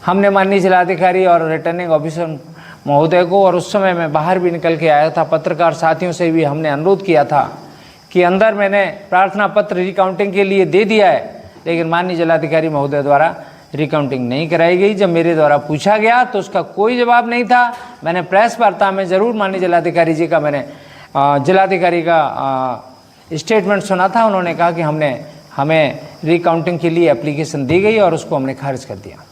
हमने माननीय जिलाधिकारी और रिटर्निंग ऑफिसर महोदय को, और उस समय मैं बाहर भी निकल के आया था, पत्रकार साथियों से भी हमने अनुरोध किया था कि अंदर मैंने प्रार्थना पत्र रिकाउंटिंग के लिए दे दिया है, लेकिन माननीय जिलाधिकारी महोदय द्वारा रिकाउंटिंग नहीं कराई गई। जब मेरे द्वारा पूछा गया तो उसका कोई जवाब नहीं था। मैंने प्रेस वार्ता में ज़रूर माननीय जिलाधिकारी जी का जिलाधिकारी का स्टेटमेंट सुना था। उन्होंने कहा कि हमें रिकाउंटिंग के लिए एप्लीकेशन दी गई और उसको हमने खारिज कर दिया।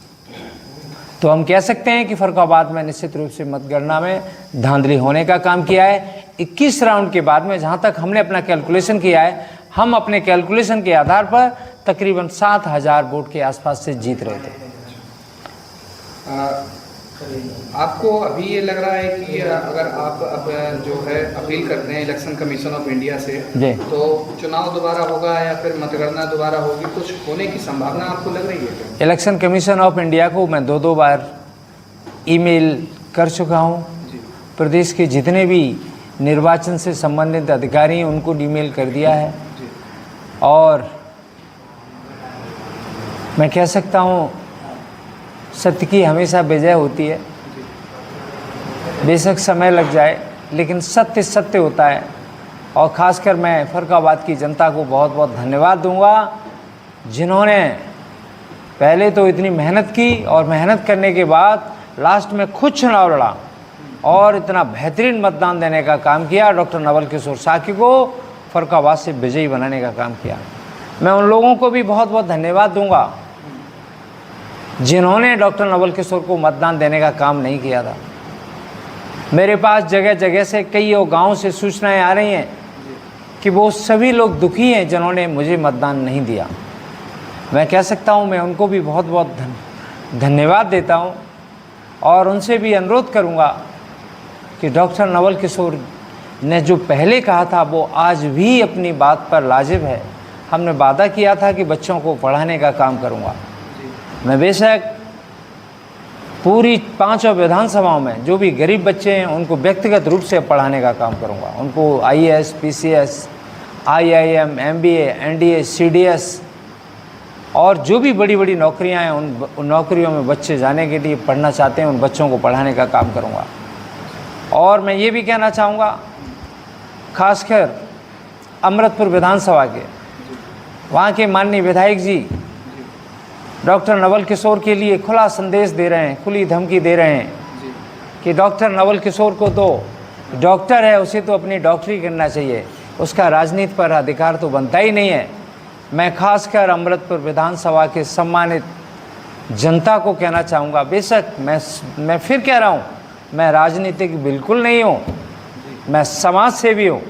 तो हम कह सकते हैं कि फर्रुखाबाद में निश्चित रूप से मतगणना में धांधली होने का काम किया है। 21 राउंड के बाद में जहां तक हमने अपना कैलकुलेशन किया है, हम अपने कैलकुलेशन के आधार पर तकरीबन 7,000 वोट के आसपास से जीत रहे थे। आपको अभी ये लग रहा है कि अगर आप अब जो है अपील करते हैं इलेक्शन कमीशन ऑफ इंडिया से, तो चुनाव दोबारा होगा या फिर मतगणना दोबारा होगी, कुछ होने की संभावना आपको लग रही है क्या? इलेक्शन कमीशन ऑफ इंडिया को मैं 2 बार ईमेल कर चुका हूँ। प्रदेश के जितने भी निर्वाचन से संबंधित अधिकारी हैं उनको ईमेल कर दिया है, और मैं कह सकता हूँ सत्य की हमेशा विजय होती है। बेशक समय लग जाए, लेकिन सत्य सत्य होता है। और ख़ासकर मैं फर्रुखाबाद की जनता को बहुत बहुत धन्यवाद दूंगा, जिन्होंने पहले तो इतनी मेहनत की और मेहनत करने के बाद लास्ट में खुद चुनाव लड़ा और इतना बेहतरीन मतदान देने का काम किया। डॉक्टर नवल किशोर साकी को फर्रुखाबाद से विजयी बनाने का काम किया। मैं उन लोगों को भी बहुत बहुत धन्यवाद दूंगा जिन्होंने डॉक्टर नवल किशोर को मतदान देने का काम नहीं किया था। मेरे पास जगह जगह से कई गांव से सूचनाएं आ रही हैं कि वो सभी लोग दुखी हैं जिन्होंने मुझे मतदान नहीं दिया। मैं कह सकता हूं मैं उनको भी बहुत बहुत धन्यवाद देता हूं, और उनसे भी अनुरोध करूंगा कि डॉक्टर नवल किशोर ने जो पहले कहा था वो आज भी अपनी बात पर लाजिब है। हमने वादा किया था कि बच्चों को पढ़ाने का काम करूंगा। मैं बेशक पूरी 5 विधानसभाओं में जो भी गरीब बच्चे हैं उनको व्यक्तिगत रूप से पढ़ाने का काम करूंगा। उनको IAS, PCS, IIM, MBA, NDA, CDS और जो भी बड़ी बड़ी नौकरियां हैं उन नौकरियों में बच्चे जाने के लिए पढ़ना चाहते हैं, उन बच्चों को पढ़ाने का काम करूंगा। और मैं ये भी कहना चाहूँगा, खासकर अमृतपुर विधानसभा के वहाँ के माननीय विधायक जी डॉक्टर नवल किशोर के लिए खुला संदेश दे रहे हैं, खुली धमकी दे रहे हैं कि डॉक्टर नवल किशोर को तो डॉक्टर है, उसे तो अपनी डॉक्टरी करना चाहिए, उसका राजनीति पर अधिकार तो बनता ही नहीं है। मैं खासकर अमृतपुर विधानसभा के सम्मानित जनता को कहना चाहूँगा, बेशक मैं फिर कह रहा हूँ, मैं राजनीतिक बिल्कुल नहीं हूँ, मैं समाज सेवी हूँ।